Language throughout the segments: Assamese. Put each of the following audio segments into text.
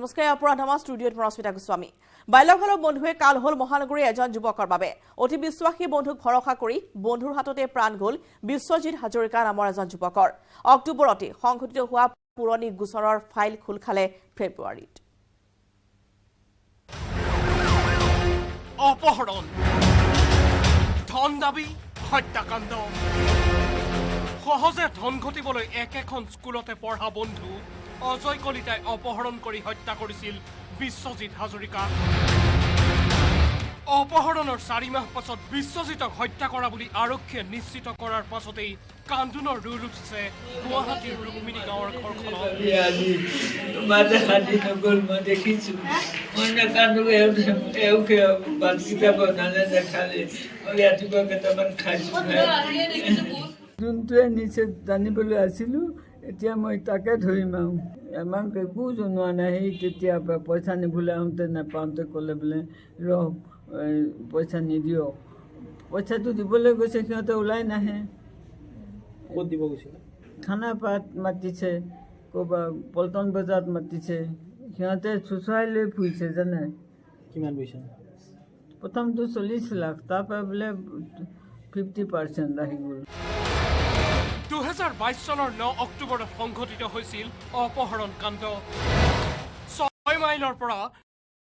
নমস্কাৰ অপৰাধমা ষ্টুডিঅ'ত পৰস্মিতা গোস্বামী বাইলৰফালৰ বন্ধুৱে কাল হল মহানগৰীৰ এজন যুৱকৰ বাবে অতি বিশ্বাসী বন্ধুক ভৰসা কৰি বন্ধুৰ হাততে প্ৰাণ গল বিশ্বজিৎ হাজৰিকা নামৰ এজন যুৱকৰ অক্টোবৰতে সংঘটিত হোৱা পুৰণি গোচৰৰ ফাইল খুল খালে ফেব্ৰুৱাৰীত অপহৰণ ধন দাবী হত্যাকাণ্ড সহজে ধন ঘটিবলৈ একেখন স্কুলতে পঢ়া বন্ধু অজয় কলিতাই অপহৰণ কৰি হত্যা কৰিছিল বিশ্বজিৎ হাজৰিকা অপহৰণৰ 4 মাহ পাছত বিশ্বজিৎক হত্যা কৰা বুলি আৰক্ষীয়ে নিশ্চিত কৰাৰ পাছতেই কান্দোনৰ ৰুল উঠিছে গুৱাহাটীৰ ৰুক্মিণী গাঁৱৰ ঘৰখনত যোনটোৱে নিচে জানিবলৈ আছিলোঁ এতিয়া মই তাকে ধৰিম আৰু আমাক একো জনোৱা নাই সেই তেতিয়া পইচা নিবলৈ আহোঁতে নাপাওঁতে ক'লে বোলে ৰহ পইচা নিদিয়ক পইচাটো দিবলৈ গৈছে সিহঁতে ওলাই নাহে ক'ত দিব গৈছিলে খানাপাৰাত মাতিছে ক'ৰবাত পল্টন বজাৰত মাতিছে সিহঁতে চুচৰাই লৈ ফুৰিছে জানে কিমান পইচা প্ৰথমটো 40 লাখ তাৰপৰা বোলে 50% আহি গ'ল 2022 চনৰ 9 অক্টোবৰত সংঘটিত হৈছিল অপহৰণ কাণ্ড 6 মাইলৰ পৰা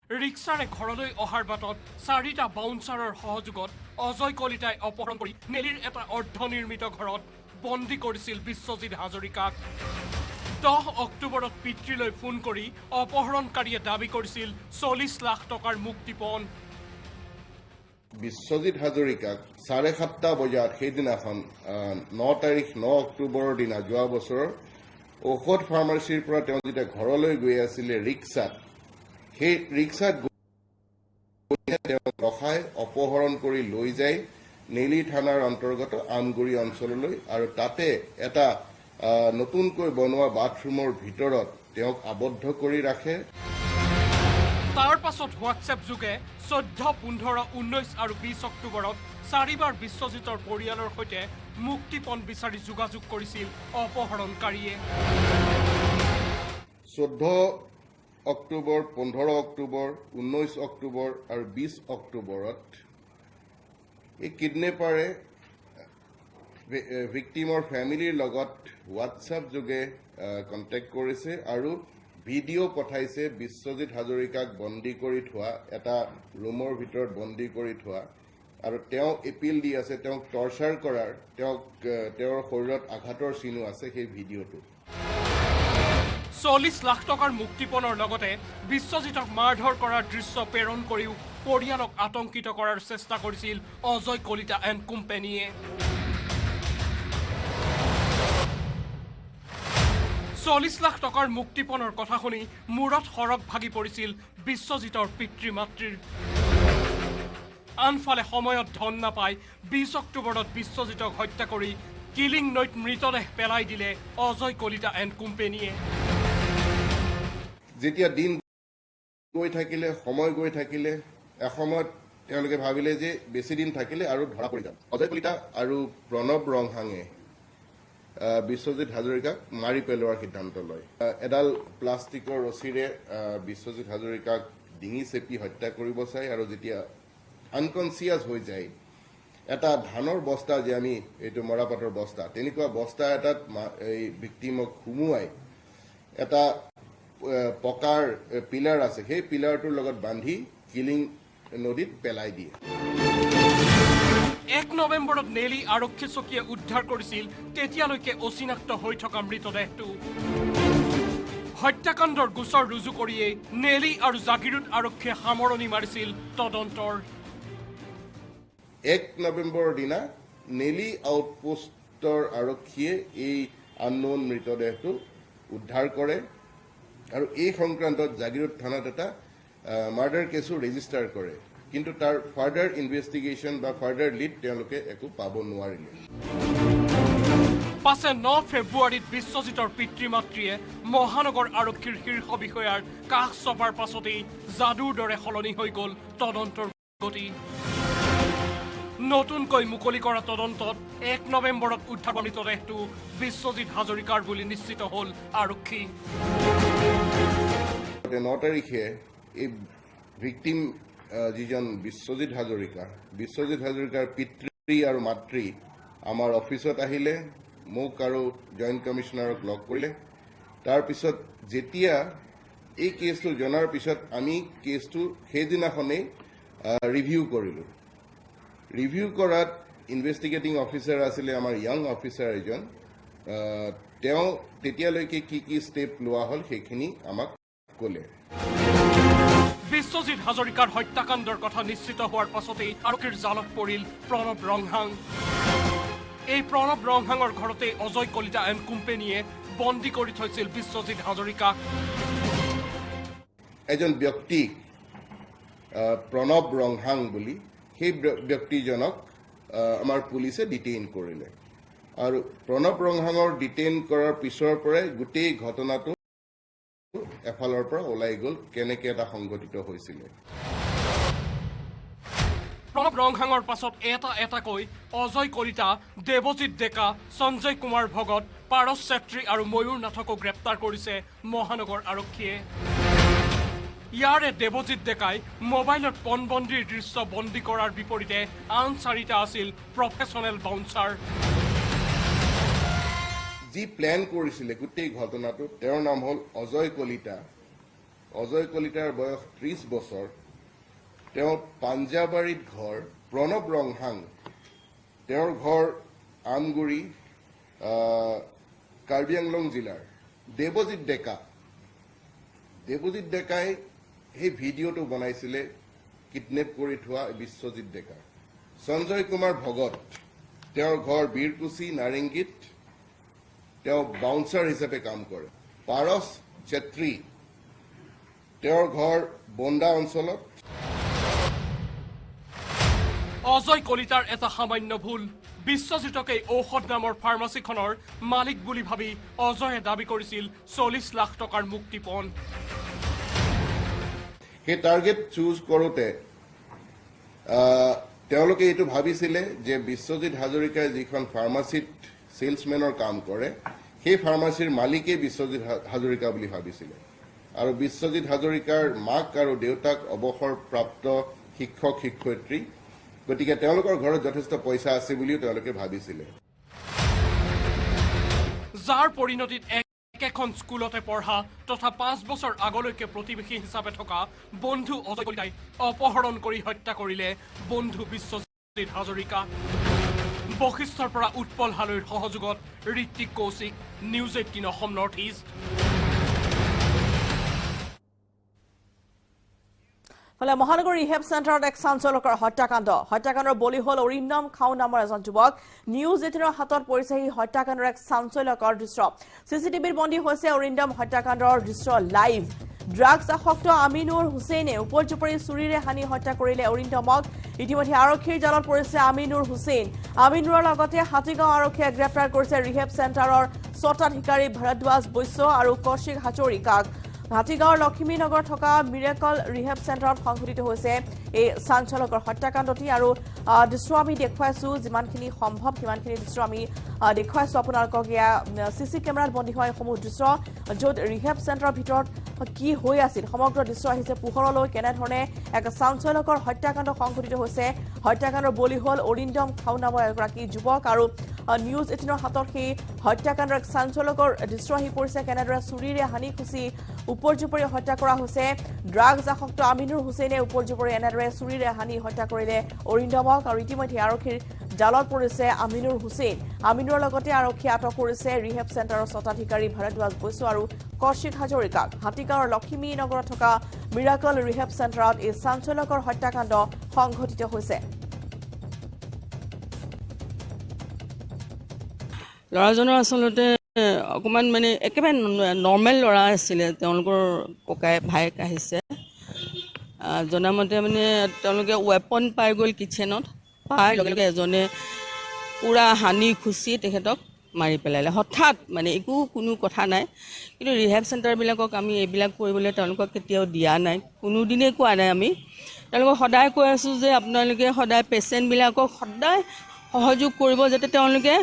ৰিক্সাৰে ঘৰলৈ অহাৰ বাটত 4টা বাউন্সাৰৰ সহযোগত অজয় কলিতাই অপহৰণ কৰি নেলিৰ এটা অৰ্ধনিৰ্মিত ঘৰত বন্দী কৰিছিল বিশ্বজিৎ হাজৰিকাক 10 অক্টোবৰত পিতৃলৈ ফোন কৰি অপহৰণকাৰীয়ে দাবী কৰিছিল 40 লাখ টকাৰ মুক্তিপণ বিশ্বজিৎ হাজৰিকাক 7:30 বজাত সেইদিনাখন 9 তাৰিখ 9 অক্টোবৰৰ দিনা যোৱা বছৰৰ ঔষধ ফাৰ্মাচীৰ পৰা তেওঁ যেতিয়া ঘৰলৈ গৈ আছিলে ৰিক্সাত সেই ৰিক্সাত তেওঁ ৰখাই অপহৰণ কৰি লৈ যায় নেলি থানাৰ অন্তৰ্গত আমগুৰি অঞ্চললৈ আৰু তাতে এটা নতুনকৈ বনোৱা বাথৰুমৰ ভিতৰত তেওঁক আবদ্ধ কৰি ৰাখে তাৰ পাছত হোৱাটছএপ যোগে 14, 15, 19 আৰু 20 অক্টোবৰত 4বাৰ বিশ্বজিতৰ পৰিয়ালৰ সৈতে মুক্তিপণ বিচাৰি যোগাযোগ কৰিছিল অপহৰণকাৰীয়ে 14 অক্টোবৰ 15 অক্টোবৰ 19 অক্টোবৰ আৰু 20 অক্টোবৰত এই কিডনেপাৰে ভিক্টিমৰ ফেমিলিৰ লগত হোৱাটছএপ যোগে কণ্টেক্ট কৰিছে আৰু ভিডিঅ' পঠাইছে বিশ্বজিৎ হাজৰিকাক বন্দী কৰি থোৱা এটা ৰুমৰ ভিতৰত বন্দী কৰি থোৱা আৰু তেওঁ এপিল দি আছে তেওঁক টৰ্চাৰ কৰাৰ তেওঁৰ শৰীৰত আঘাতৰ চিনো আছে সেই ভিডিঅ'টো 40 লাখ টকাৰ মুক্তিপণৰ লগতে বিশ্বজিতক মাৰধৰ কৰাৰ দৃশ্য প্ৰেৰণ কৰিও পৰিয়ালক আতংকিত কৰাৰ চেষ্টা কৰিছিল অজয় কলিতা এণ্ড কোম্পানীয়ে 40 লাখ টকাৰ মুক্তিপণৰ কথা শুনি মূৰত সৰগ ভাগি পৰিছিল বিশ্বজিতৰ পিতৃ মাতৃৰ আনফালে সময়ত ধন নাপায় 20 অক্টোবৰত বিশ্বজিতক হত্যা কৰি কিলিং নৈত মৃতদেহ পেলাই দিলে অজয় কলিতা এণ্ড কোম্পানীয়ে যেতিয়া দিন গৈ থাকিলে সময় গৈ থাকিলে এসময়ত তেওঁলোকে ভাবিলে যে বেছি দিন থাকিলে আৰু ধৰা পৰি যাম অজয় কলিতা আৰু প্ৰণৱ ৰংহাঙে বিশ্বজিৎ হাজৰিকাক মাৰি পেলোৱাৰ সিদ্ধান্ত লয় এডাল প্লাষ্টিকৰ ৰছীৰে বিশ্বজিৎ হাজৰিকাক ডিঙি চেপি হত্যা কৰিব চাই আৰু যেতিয়া আনকনচিয়াছ হৈ যায় এটা ধানৰ বস্তা যে আমি এইটো মৰাপাতৰ বস্তা তেনেকুৱা বস্তা এটাত এই ভিক্টিমক সুমুৱাই এটা পকাৰ পিলাৰ আছে সেই পিলাৰটোৰ লগত বান্ধি কিলিং নদীত পেলাই দিয়ে 1 নৱেম্বৰত নেলি আৰক্ষী চকীয়ে উদ্ধাৰ কৰিছিল তেতিয়ালৈকে অচিনাক্ত হৈ থকা মৃতদেহটো হত্যাকাণ্ডৰ গোচৰ ৰুজু কৰিয়েই নেলি আৰু জাগিৰোড আৰক্ষীয়ে সামৰণি মাৰিছিল তদন্তৰ 1 নৱেম্বৰৰ দিনা নেলি আউটপোষ্টৰ আৰক্ষীয়ে এই আননোন মৃতদেহটো উদ্ধাৰ কৰে আৰু এই সংক্ৰান্তত জাগিৰোড থানাত এটা মাৰ্ডাৰ কেছো ৰেজিষ্টাৰ কৰে কিন্তু তাৰ ফাৰ্ডাৰ ইনভেষ্টিগেশ্যন বা ফাৰ্ডাৰ লিড তেওঁলোকে একো পাব নোৱাৰিলে পাছে 9 ফেব্ৰুৱাৰীত বিশ্বজিতৰ পিতৃ মাতৃয়ে মহানগৰ আৰক্ষীৰ শীৰ্ষ বিষয়াৰ কাষ চপাৰ পাছতেই যাদুৰ দৰে সলনি হৈ গ'ল তদন্তৰ গতি নতুনকৈ মুকলি কৰা তদন্তত 1 নৱেম্বৰত উদ্ধাৰ মৃতদেহটো বিশ্বজিৎ হাজৰিকাৰ বুলি নিশ্চিত হ'ল আৰক্ষী 9 তাৰিখে এই ভিক্টিম যিজন বিশ্বজিৎ হাজৰিকাৰ পিতৃ আৰু মাতৃ আমাৰ অফিচত আহিলে, মোক আৰু জইণ্ট কমিশ্যনাৰক লগ কৰিলে। তাৰপিছত যেতিয়া এই কেছটো জনাৰ পিছত আমি কেছটো সেইদিনাখনেই ৰিভিউ কৰিলোঁ। ৰিভিউ কৰাত ইনভেষ্টিগেটিং অফিচাৰ আছিলে আমাৰ য়াং অফিচাৰ এজন, তেওঁ তেতিয়ালৈকে কি ষ্টেপ লোৱা হ'ল সেইখিনি আমাক ক'লে। বিশ্বজিৎ হাজৰিকাৰ হত্যাকাণ্ডৰ কথা নিশ্চিত হোৱাৰ পাছতেই আৰক্ষীৰ জালত পৰিল প্ৰণৱ ৰংহাং। এই প্ৰণৱ ৰংহাঙৰ ঘৰতে অজয় কলিতা এণ্ড কোম্পানীয়ে বন্দী কৰি থৈছিল বিশ্বজিৎ হাজৰিকাক। এজন ব্যক্তিক প্ৰণৱ ৰংহাং বুলি, সেই ব্যক্তিজনক আমাৰ পুলিচে ডিটেইন কৰিলে আৰু প্ৰণৱ ৰংহাঙৰ ডিটেইন কৰাৰ পিছৰ পৰাই গোটেই ঘটনাটো এফালৰ পৰা ওলাই গ'ল, কেনেকৈ এটা সংঘটিত হৈছিলে। প্ৰণৱ ৰংহাঙৰ পাছত এটাকৈ অজয় কলিতা, দেৱজিৎ ডেকা, সঞ্জয় কুমাৰ ভগত, পাৰস চেত্ৰী আৰু ময়ূৰ নাথকো গ্ৰেপ্তাৰ কৰিছে মহানগৰ আৰক্ষীয়ে। ইয়াৰে দেৱজিৎ ডেকাই মোবাইলত পণবন্দীৰ দৃশ্য বন্দী কৰাৰ বিপৰীতে আন 4টা আছিল প্ৰফেচনেল বাউন্সাৰ। যি প্লেন কৰিছিলে গোটেই ঘটনাটো, তেওঁৰ নাম হ'ল অজয় কলিতা। অজয় কলিতাৰ বয়স 30 বছৰ। তেওঁৰ পাঞ্জাবাৰীত ঘৰ। প্ৰণৱ ৰংহাং, তেওঁৰ ঘৰ আমগুৰি, কাৰ্বি আংলং জিলাৰ। দেৱজিৎ ডেকাই সেই ভিডিঅ'টো বনাইছিলে কিডনেপ কৰি থোৱা বিশ্বজিৎ ডেকা। সঞ্জয় কুমাৰ ভগত, তেওঁৰ ঘৰ বীৰকুচি, নাৰেংগীত, তেওঁ বাউন্সাৰ হিচাপে কাম কৰে। পাৰস চেত্ৰী, তেওঁৰ ঘৰ বন্দা অঞ্চলত। অজয় কলিতাৰ এটা সামান্য ভুল। বিশ্বজিতকে ঔষধ নামৰ ফাৰ্মাচীখনৰ মালিক বুলি ভাবি অজয়ে দাবী কৰিছিল 40 লাখ টকাৰ মুক্তিপণ। সেই টাৰ্গেট চুজ কৰোঁতে তেওঁলোকে এইটো ভাবিছিলে যে বিশ্বজিৎ হাজৰিকাই যিখন ফাৰ্মাচীত ছেলছমেনৰ কাম কৰে, সেই ফাৰ্মাচীৰ মালিকেই বিশ্বজিৎ হাজৰিকা বুলি ভাবিছিলে। আৰু বিশ্বজিৎ হাজৰিকাৰ মাক আৰু দেউতাক অৱসৰপ্ৰাপ্ত শিক্ষক শিক্ষয়িত্ৰী, গতিকে তেওঁলোকৰ ঘৰত যথেষ্ট পইচা আছে বুলিও তেওঁলোকে ভাবিছিলে। যাৰ পৰিণতিত একেখন স্কুলতে পঢ়া তথা 5 বছৰ আগলৈকে প্ৰতিবেশী হিচাপে থকা বন্ধু অজয় কলিতাই অপহৰণ কৰি হত্যা কৰিলে বন্ধু বিশ্বজিৎ হাজৰিকা। বশিষ্ঠৰ পৰা উৎপল হালৈৰ সহযোগত Ritwik Kaushik, news 18 Assam north east. ফলে মহানগৰ ৰিহেব চেণ্টাৰত এক চাঞ্চল্যকৰ হত্যাকাণ্ডৰ বলি হ'ল অৰিন্দম খাও নামৰ এজন যুৱক। নিউজ 18ৰ হাতত পৰিছে এই হত্যাকাণ্ডৰ এক চাঞ্চল্যকৰ দৃশ্য। চিচিটিভিৰ বন্দী হৈছে অৰিন্দম হত্যাকাণ্ডৰ দৃশ্য লাইভ। ড্ৰাগছ আসক্ত আমিনুৰ হুছেইনে উপৰ্যুপৰি চুৰিৰে হানি হত্যা কৰিলে অৰিন্দমক। ইতিমধ্যে আৰক্ষীৰ জালত পৰিছে আমিনুৰ হুছেইন। আমিনুৰৰ লগতে হাতীগাঁও আৰক্ষীয়ে গ্ৰেপ্তাৰ কৰিছে ৰিহেব চেণ্টাৰৰ স্বত্বাধিকাৰী ভৰদ্বাজ বৈশ্য আৰু কৌশিক হাজৰিকাক। হাতীগাঁৱৰ লক্ষ্মীনগৰত থকা মিৰেকল ৰিহেব চেণ্টাৰত সংঘটিত হৈছে এই চাঞ্চল্যকৰ হত্যাকাণ্ডটি। আৰু দৃশ্য আমি দেখুৱাইছোঁ, যিমানখিনি সম্ভৱ সিমানখিনি দৃশ্য আমি দেখুৱাইছোঁ আপোনালোকক। এয়া চিচি কেমেৰাত বন্দী হোৱা এইসমূহ দৃশ্য, য'ত ৰিহেব চেণ্টাৰৰ ভিতৰত কি হৈ আছিল সমগ্ৰ দৃশ্য আহিছে পোহৰলৈ। কেনেধৰণে এক চাঞ্চল্যকৰ হত্যাকাণ্ড সংঘটিত হৈছে। হত্যাকাণ্ডৰ বলি হ'ল অৰিন্দম খাও নামৰ এগৰাকী যুৱক। আৰু নিউজ 18ৰ হাতত সেই হত্যাকাণ্ডৰ এক চাঞ্চল্যকৰ দৃশ্য আহি পৰিছে। কেনেদৰে চুৰিৰে হানি খুচি উপৰ্যুপৰি হত্যা কৰা হৈছে। ড্ৰাগছ আসক্ত আমিনুৰ হুছেইনে উপৰ্যুপৰি এনেদৰে চুৰিৰে হানি হত্যা কৰিলে অৰিন্দমক। আৰু ইতিমধ্যে আৰক্ষীৰ জালত পৰিছে আমিনুৰ হুছেইন। আমিনুৰৰ লগতে আৰক্ষীয়ে আটক কৰিছে ৰিহেব চেণ্টাৰৰ স্বত্বাধিকাৰী ভৰদ্বাজ বৈশ্য আৰু কৌশিক হাজৰিকাক। হাতীগাঁৱৰ লক্ষ্মীনগৰত থকা মিৰাকল ৰিহেব চেণ্টাৰত এই চাঞ্চল্যকৰ হত্যাকাণ্ড সংঘটিত হৈছে। ল'ৰাজনৰ আচলতে অকণমান মানে একেবাৰে নৰ্মেল ল'ৰা আছিলে। তেওঁলোকৰ ভায়েক আহিছে জনামতে মানে তেওঁলোকে ৱেপন পাই গ'ল কিটচেনত। পাই লগে লগে এজনে পূৰা হানি খুচি তেখেতক মাৰি পেলালে হঠাৎ, মানে কোনো কথা নাই। কিন্তু ৰিহেব চেণ্টাৰবিলাকক আমি এইবিলাক কৰিবলৈ তেওঁলোকক কেতিয়াও দিয়া নাই, কোনোদিনেই কোৱা নাই। আমি তেওঁলোকক সদায় কৈ আছোঁ যে আপোনালোকে সদায় পেচেণ্টবিলাকক সদায় সহযোগ কৰিব, যাতে তেওঁলোকে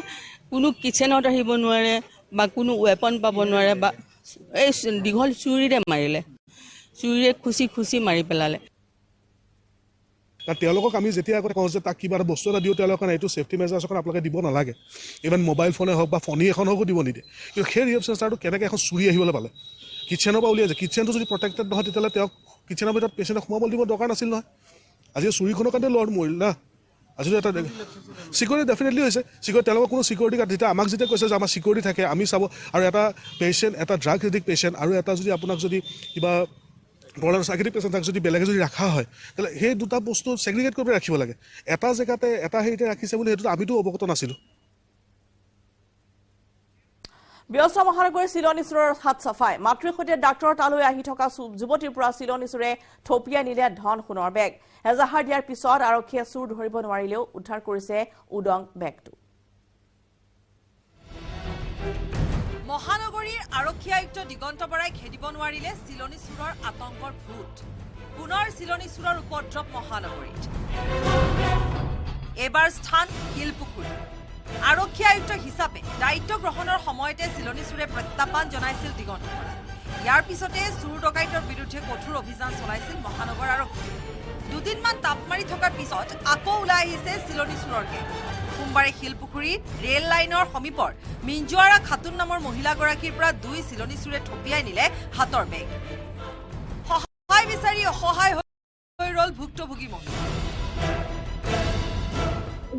কোনো কিটচেনত আহিব নোৱাৰে বা কোনো ৱেপন পাব নোৱাৰে। বা এই দীঘল চুৰিৰে মাৰিলে। চুৰিৰে খুচি খুচি মাৰি পেলালে। তেওঁলোকক আমি যেতিয়া আগতে কওঁ যে তাক কিবা এটা বস্তু এটা দিওঁ, তেওঁলোকে এইটো ছেফটি মেজাৰ্ছ এখন আপোনালোকে দিব নালাগে, ইভেন মোবাইল ফোনে হওক বা ফণী এখন হওক দিব নিদিয়ে। কিন্তু সেই ৰিয়েপ চেঞ্চাৰটো কেনেকৈ এখন চুৰি আহিবলৈ পালে, কিটচেনৰ পৰা উলিয়াইছে। কিটচেনটো যদি প্ৰটেক্টেড নহয় তেতিয়াহ'লে তেওঁক কিটচেনৰ ভিতৰত পেচেণ্টক সোমাবলৈ দিব দৰকাৰ নাছিল নহয়। আজি চুৰিখনৰ কাৰণে ল'ৰাটো মৰিল না। আজিতো এটা চিকিউৰিটি ডেফিনেটলি হৈছে। চিকিউৰিটি তেওঁলোকৰ কোনো চিকিউৰিটি গাৰ্ড যেতিয়া আমাক যেতিয়া কৈছে যে আমাৰ চিকিউৰিটি থাকে আমি চাব, আৰু এটা পেচেণ্ট, এটা ড্ৰাগ এডিক্ট পেচেণ্ট আৰু এটা যদি আপোনাক যদি কিবা প্ৰব্লেম চাইকেটিক পেচেণ্ট তাক যদি বেলেগে যদি ৰখা হয়, তেতিয়াহ'লে সেই দুটা বস্তু ছেগ্ৰিগেট কৰি ৰাখিব লাগে। এটা জেগাতে এটা হেৰিতে ৰাখিছে বুলি সেইটো আমিতো অৱগত নাছিলোঁ। ব্যস্ত মহানগৰীৰ চিলনী চোৰৰ হাত চাফাই। মাতৃৰ সৈতে ডাক্তৰৰ তালৈ আহি থকা যুৱতীৰ পৰা চিলনী চোৰে থপিয়াই নিলে ধন সোণৰ বেগ। এজাহাৰ দিয়াৰ পিছত আৰক্ষীয়ে চোৰ ধৰিব নোৱাৰিলেও উদ্ধাৰ কৰিছে উদং বেগটো। মহানগৰীৰ আৰক্ষী আয়ুক্ত দিগন্ত বৰাই খেদিব নোৱাৰিলে চিলনী চোৰৰ আতংকৰ ভূত। পুনৰ চিলনী চোৰৰ উপদ্ৰৱ মহানগৰীত। এবাৰ স্থান শিলপুখুৰী। আৰক্ষী আয়ুক্ত হিচাপে দায়িত্ব গ্ৰহণৰ সময়তে চিলনী চোৰে প্ৰত্যাহ্বান জনাইছিল দিগন্ত বৰাই। ইয়াৰ পিছতে চোৰ ডকাইতৰ বিৰুদ্ধে কঠোৰ অভিযান চলাইছিল মহানগৰ আৰক্ষী। দুদিনমান তাপ মাৰি থকাৰ পিছত আকৌ ওলাই আহিছে চিলনী চোৰৰ গেং। সোমবাৰে শিলপুখুৰীৰ ৰেল লাইনৰ সমীপৰ মিঞ্জুৱাৰা খাতুন নামৰ মহিলাগৰাকীৰ পৰা 2 চিলনী চোৰে থপিয়াই নিলে হাতৰ বেগ। সহায় বিচাৰি অসহায় হৈ ৰল ভুক্তভোগী মহিলা।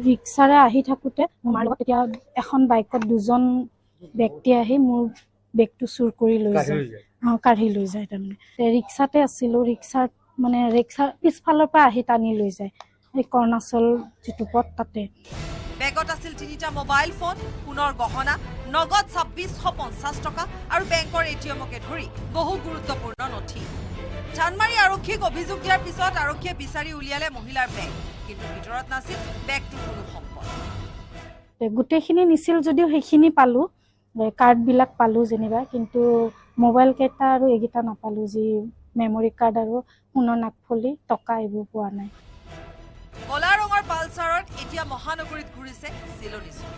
ৰিক্সাৰে আহি থাকোঁতে মোৰ লগত এতিয়া এখন বাইকত 2জন ব্যক্তি আহি মোৰ বেগটো চুৰ কৰি লৈ যায়, কাঢ়ি লৈ যায়। তাৰমানে ৰিক্সাতে আছিলোঁ, ৰিক্সাৰ পিছফালৰ পৰা আহি টানি লৈ যায় এই কৰ্ণাচল যিটো পথ তাতে। বেগত আছিল 3টা মোবাইল ফোন, সোণৰ গহনা, নগদ 2650 টকা আৰু বেংকৰ এটিএমকে ধৰি বহু গুৰুত্বপূৰ্ণ নথি। চানমাৰী আৰক্ষীক অভিযোগ দিয়াৰ পিছত আৰক্ষীয়ে বিচাৰি উলিয়ালে মহিলাৰ বেগ, কিন্তু ভিতৰত নাছিল বেগটোৰ কোনো সম্পদ। গোটেইখিনি নিছিল যদিও সেইখিনি পালোঁ, কাৰ্ডবিলাক পালোঁ যেনিবা, কিন্তু মোবাইল কেইটা আৰু এইকেইটা নাপালোঁ, যি মেমৰি কাৰ্ড আৰু সোণৰ নাকফলি, টকা এইবোৰ পোৱা নাই। কলা ৰঙৰ পালচাৰত এতিয়া মহানগৰীত ঘূৰিছে চিলনী চোৰ,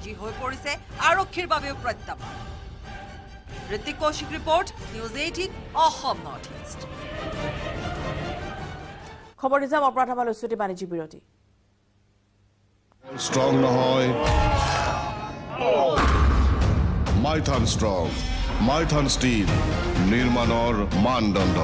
যি হৈ পৰিছে আৰক্ষীৰ বাবেও প্ৰত্যাহ্বান। Ritwik Kaushik report, news 18 Assam north east. খবৰ নিজাম অপৰাধমালৈ ছুটি বাণিজ্যিক বিৰতি। ষ্ট্ৰং নহয়, মাইথান ষ্ট্ৰং, মাইথান ষ্টীল, নিৰ্মাণৰ মানদণ্ড।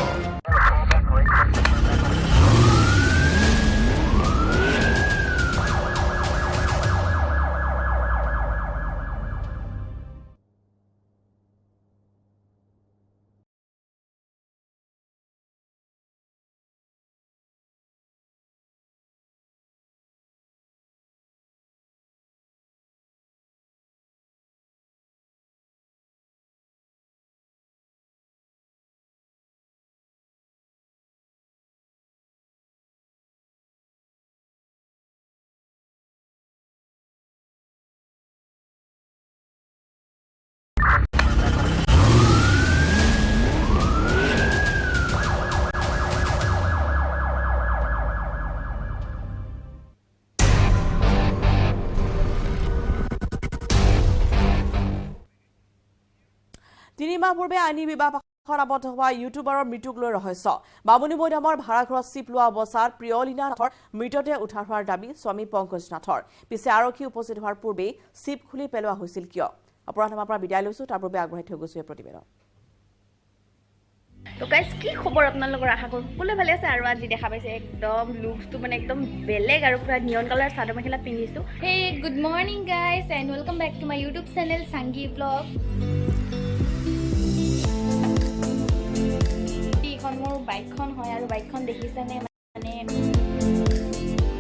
তিনিমাহ পূৰ্বে আইনী বিবাহ পাশত আবদ্ধ হোৱা ইউটিউবাৰৰ মৃত্যুক লৈ ৰহস্য। বামুণী মৈদামৰ ভাড়াঘৰত চিপ লোৱা অৱস্থাত প্ৰিয়লীনা নাথৰ মৃতদেহ উদ্ধাৰ হোৱাৰ দাবী স্বামী পংকজ নাথৰ। পিছে আৰক্ষী উপস্থিত হোৱাৰ পূৰ্বেই চিপ খুলি পেলোৱা হৈছিল কিয়? অপৰাধনামাৰ পৰা বিদায় লৈছো, তাৰ পূৰ্বে আগবঢ়াই থৈ গৈছো এই প্ৰতিবেদন। তো গাইজ কি খবৰ আপোনালোকৰ? আশা কৰোঁ সকলোৱে ভালে আছে। আৰু আজি দেখা পাইছে একদম লুকছটো মানে একদম বেলেগ আৰু পুৰা নিয়ন কালাৰ চাদৰ মেখেলা পিন্ধিছোঁ। Hey, good morning guys and welcome back to my YouTube channel Sangi Vlog. এইখন মোৰ বাইকখন হয় আৰু বাইকখন দেখিছেনে, মানে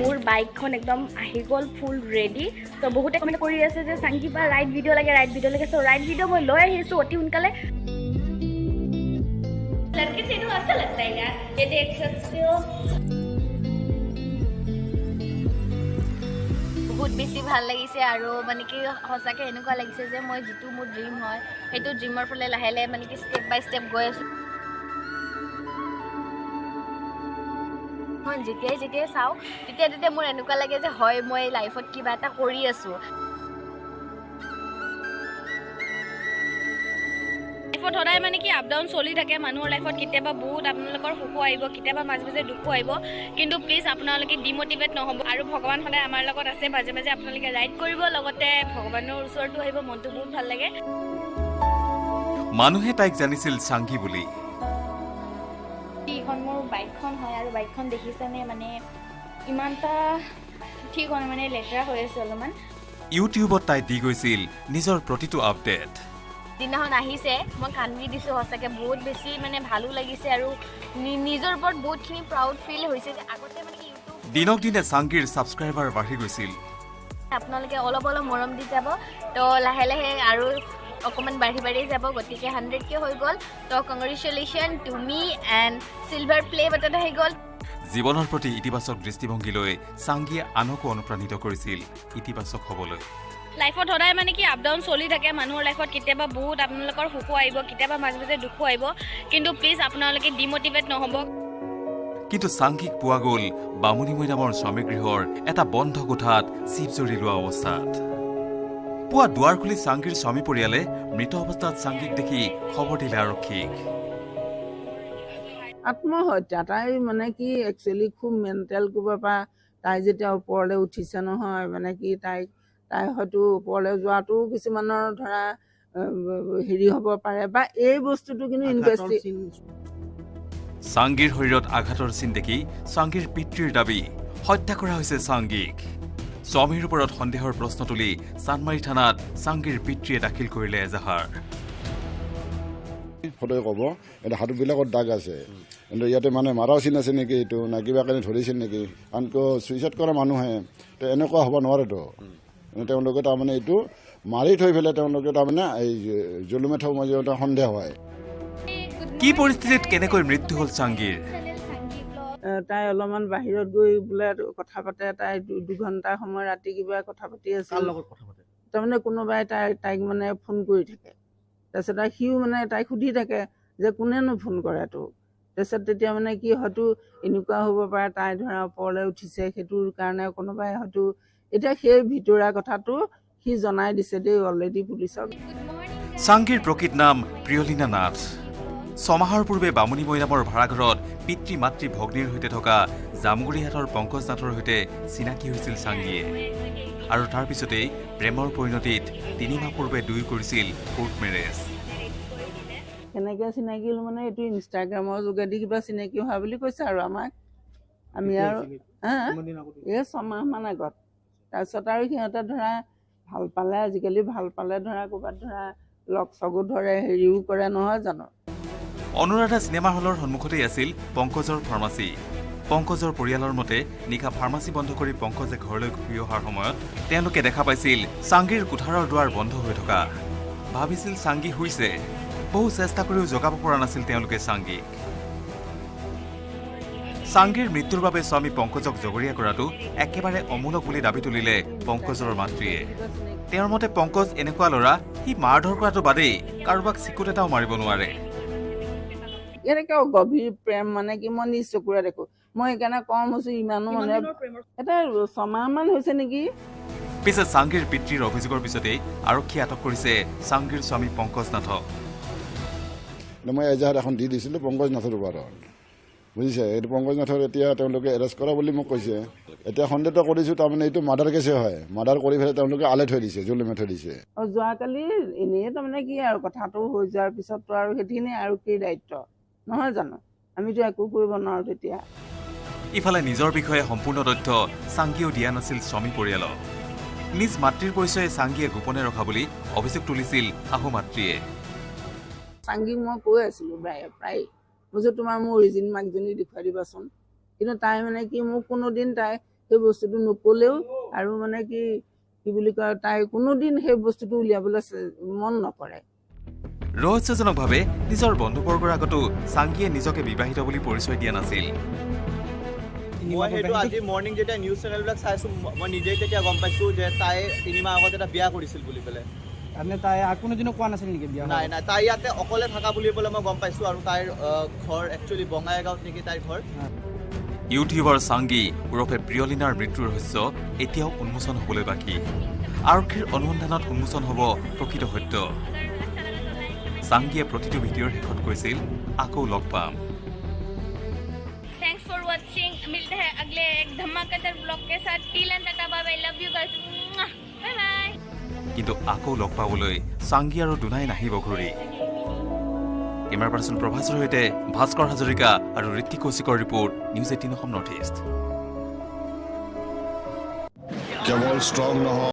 মোৰ বাইকখন একদম আহি গ'ল ফুল ৰেডি। তো বহুতে কমেণ্ট কৰি আছে যে চাংকি বা ৰাইড ভিডিঅ' লাগে, ৰাইড ভিডিঅ' লাগে। চ' ৰাইড ভিডিঅ' মই লৈ আহিছোঁ অতি সোনকালে। लड़के से तो अच्छा लगता है यार, ये देख सकते हो। बहुत বেছি ভাল লাগিছে আৰু মানে কি সঁচাকৈ এনেকুৱা লাগিছে যে মই যিটো মোৰ ড্ৰিম হয় সেইটো ড্ৰিমৰ ফালে লাহে লাহে মানে কি ষ্টেপ বাই ষ্টেপ গৈ আছোঁ। মই যেতিয়াই চাওঁ তেতিয়া মোৰ এনেকুৱা লাগে যে হয় মই লাইফত কিবা এটা কৰি আছোঁ। লাইফত সদায় মানে কি আপ ডাউন চলি থাকে মানুহৰ লাইফত কেতিয়াবা বহুত আপোনালোকৰ সুখো আহিব কেতিয়াবা মাজে মাজে দুখো আহিব কিন্তু প্লিজ আপোনালোকে ডিমোটিভেট নহ'ব আৰু ভগৱান সদায় আমাৰ লগত আছে মাজে মাজে আপোনালোকে ৰাইড কৰিব লগতে ভগৱানৰ ওচৰতো আহিব মনটো বহুত ভাল লাগে মানুহে তাইক জানিছিল চাংগী বুলি এইখন মোৰ বাইকখন হয় আৰু বাইকখন দেখিছেনে মানে ইমানটা ঠিক হয় মানে লেতেৰা হৈ আছে অলপমান ইউটিউবত তাই দি গৈছিল নিজৰ প্ৰতিটো আপডেট দিনাখন আহিছে মই কান্দি দিছোঁ সঁচাকৈ বহুত বেছি মানে ভালো লাগিছে আৰু নিজৰ ওপৰত বহুতখিনি প্ৰাউড ফিল হৈছে যে আগতে মানে কি ইউটিউব দিনক দিনে চাংগীৰ ছাবস্ক্ৰাইবাৰ বাঢ়ি গৈছিল আপোনালোকে অলপ অলপ মৰম দি যাব তো লাহে লাহে আৰু অকণমান বাঢ়ি যাব গতিকে 100K হৈ গ'ল তো congratulation to me and silver play button আহি গ'ল জীৱনৰ প্ৰতি ইতিবাচক দৃষ্টিভংগী লৈ চাংগীয়ে আনকো অনুপ্ৰাণিত কৰিছিল ইতিবাচক হ'বলৈ লাইফত সদায় মানে কি আপ ডাউন চলি থাকে মানুহৰ লাইফত কেতিয়াবা বহুত আপোনালোকৰ সুখো আহিব কেতিয়াবা মাজে মাজে দুখো আহিব কিন্তু প্লিজ আপোনালোকে ডিমোটিভেট নহ'ব কিন্তু চাংগীক পোৱা গ'ল বামুণী মৈদামৰ স্বামীগৃহৰ এটা বন্ধ কোঠাত চিপ জ্বলি লোৱা অৱস্থাত পুৱা দুৱাৰ খুলি চাংগীৰ স্বামী পৰিয়ালে মৃত অৱস্থাত চাংগীক দেখি খবৰ দিলে আৰক্ষীক আত্মহত্যা তাই মানে কি একচুৱেলি খুব মেণ্টেল ক'ব পৰা তাই যেতিয়া ওপৰলৈ উঠিছে নহয় মানে কি তাই হয়তো ওপৰলৈ যোৱাটো কিছুমানৰ ধৰা হেৰি হ'ব পাৰে বা এই বস্তুটো কিন্তু চাংগীৰ শৰীৰত আঘাতৰ চিন দেখি চাংগীৰ পিতৃৰ দাবী হত্যা কৰা হৈছে চাংগীক স্বামীৰ ওপৰত সন্দেহৰ প্ৰশ্ন তুলি চানমাৰী থানাত চাংগীৰ পিতৃয়ে দাখিল কৰিলে এজাহাৰ ফটোৱে ক'ব এতিয়া হাতবিলাকত দাগ আছে কিন্তু ইয়াতে মানে মাৰাও চিন আছে নেকি এইটো না কিবা কাৰণে ধৰিছিল নেকি আনকি চুইচাইড কৰা মানুহে তো এনেকুৱা হ'ব নোৱাৰেতো তেওঁলোকে তাৰমানে এইটো মাৰি থৈ পেলাই তেওঁলোকে তাৰমানে এই জুলুমে থৌ মাজে এটা সন্দেহ হয় কি পৰিস্থিতিত কেনেকৈ মৃত্যু হ'ল চাংগীৰ তাই অলপমান বাহিৰত গৈ বোলে কথা পাতে তাই 2 ঘণ্টা সময় ৰাতি কিবা কথা পাতি আছিল তাৰমানে কোনোবাই তাইক মানে ফোন কৰি থাকে তাৰপিছত সিও মানে তাইক সুধি থাকে যে কোনেনো ফোন কৰে তোক তাৰপিছত তেতিয়া মানে কি হয়তো এনেকুৱা হ'ব পাৰে তাই ধৰা ওপৰলৈ উঠিছে সেইটোৰ কাৰণে কোনোবাই হয়তো এতিয়া সেই ভিতৰুৱা কথাটো সি জনাই দিছে দেই অলৰেডি পুলিচক চাংগীৰ প্ৰকৃত নাম প্ৰিয়লীনা নাথ 6 মাহৰ পূৰ্বে বামুণী মৈদামৰ ভাড়াঘৰত পিতৃ মাতৃ ভগ্নীৰ সৈতে থকা জামগুৰিহাটৰ পংকজ নাথৰ সৈতে চিনাকি হৈছিল চাংগীয়ে আৰু তাৰ পিছতেই প্ৰেমৰ পৰিণতিত 3 মাহ পূৰ্বে দুয়ো কৰিছিল কোৰ্ট মেৰেজ কেনেকৈ চিনাকি হ'ল মানে এইটো ইনষ্টাগ্ৰামৰ যোগেদি কিবা চিনাকি হোৱা বুলি কৈছে আৰু আমাক আমি আৰু এই 6 মাহমান আগত তাৰপিছত আৰু সিহঁতে ধৰা ভাল পালে আজিকালি ভাল পালে ধৰা ক'ৰবাত ধৰা লগ চগো ধৰে হেৰিও কৰে নহয় জানো অনুৰাধা চিনেমা হলৰ সন্মুখতেই আছিল পংকজৰ ফাৰ্মাচী পংকজৰ পৰিয়ালৰ মতে নিশা ফাৰ্মাচী বন্ধ কৰি পংকজে ঘৰলৈ ঘূৰি অহাৰ সময়ত তেওঁলোকে দেখা পাইছিল চাংগীৰ কোঠাৰৰ দুৱাৰ বন্ধ হৈ থকা ভাবিছিল চাংগী শুইছে বহু চেষ্টা কৰিও জগাব পৰা নাছিল তেওঁলোকে চাংগীক চাংগীৰ মৃত্যুৰ বাবে স্বামী পংকজক জগৰীয়া কৰাটো একেবাৰে অমূলক বুলি দাবী তুলিলে পংকজৰ মাতৃয়ে তেওঁৰ মতে পংকজ এনেকুৱা ল'ৰা সি মাৰধৰ কৰাটো বাদেই কাৰোবাক চিকুট এটাও মাৰিব নোৱাৰে এনেকৈ গভীৰ প্ৰেম মানে কি মই নিজ চকুৰে দেখো মই সেইকাৰণে কম হৈছো ইমানো মানে এটা 6 মাহমান হৈছে নেকি পিছে চাংগীৰ পিতৃৰ অভিযোগৰ পিছতেই আৰক্ষীয়ে আটক কৰিছে চাংগীৰ স্বামী পংকজ নাথক মই এজাহাৰ এখন দি দিছিলোঁ পংকজ নাথৰ ওপৰত বুজিছে এইটো পংকজ নাথৰ এতিয়া তেওঁলোকে এৰেষ্ট কৰা বুলি মোক কৈছে এতিয়া সন্দেহ কৰিছোঁ তাৰমানে এইটো মাৰ্ডাৰ কেছে হয় মাৰ্ডাৰ কৰি পেলাই তেওঁলোকে আলে থৈ দিছে জুলুমে থৈ দিছে যোৱাকালি এনেই তাৰমানে কি আৰু কথাটো হৈ যোৱাৰ পিছততো আৰু সেইখিনি আৰু কি দায়িত্ব নহয় জানো আমিতো একো কৰিব নোৱাৰোঁ তেতিয়া ইফালে নিজৰ বিষয়ে সম্পূৰ্ণ তথ্য চাংগীয়েও দিয়া নাছিল স্বামী পৰিয়ালক নিজ মাতৃৰ পৰিচয় চাংগীয়ে গোপনে ৰখা বুলি অভিযোগ তুলিছিল শাহু মাতৃয়ে চাংগীক মই কৈ আছিলোঁ প্ৰায় বুজি তোমাৰ মোৰ অৰিজিন মাকজনী দেখুৱাই দিবাচোন কিন্তু তাই মানে কি মোক কোনোদিন তাই সেই বস্তুটো নক'লেও আৰু মানে কি বুলি কয় তাই কোনোদিন সেই বস্তুটো উলিয়াবলৈ মন নকৰে ৰহস্যজনকভাৱে নিজৰ বন্ধুবৰ্গৰ আগতো চাংগীয়ে নিজকে বিবাহিত বুলি পৰিচয় দিয়া নাছিল মই সেইটো আজি মৰ্ণিং যেতিয়া নিউজ চেনেলবিলাক চাইছোঁ মই নিজেই তেতিয়া গম পাইছোঁ যে তাই 3 মাহ আগত এটা বিয়া কৰিছিল বুলি পেলাই তাই কোনোদিনো কোৱা নাছিল নেকি বিয়া নাই তাই ইয়াতে অকলে থকা বুলি পেলাই মই গম পাইছোঁ আৰু তাইৰ ঘৰ একচুৱেলি বঙাইগাঁৱত নেকি তাইৰ ঘৰ ইউটিউবাৰ চাংগী ওৰফে প্ৰিয়লীনাৰ মৃত্যুৰ ৰহস্য এতিয়াও উন্মোচন হ'বলৈ বাকী আৰক্ষীৰ অনুসন্ধানত উন্মোচন হ'ব প্ৰকৃত সত্য চাংগীয়ে প্ৰতিটো ভিডিঅ'ৰ শেষত কৈছিল আকৌ লগ পাম। थैंक्स फॉर वॉचिंग, मिलते हैं अगले एक धमाकेदार ब्लॉग के साथ। Till end tata bye bye, love you guys, bye bye. কিন্তু আকৌ লগ পাবলৈ চাংগী আৰু দুনাই নাহিব ঘূৰি। কেমেৰা পাৰ্চন প্ৰভাসৰ সৈতে ভাস্কৰ হাজৰিকা আৰু ঋত্বিক কৌশিকৰ report, news 18 Assam north east. কেৱল ষ্ট্ৰং নহয়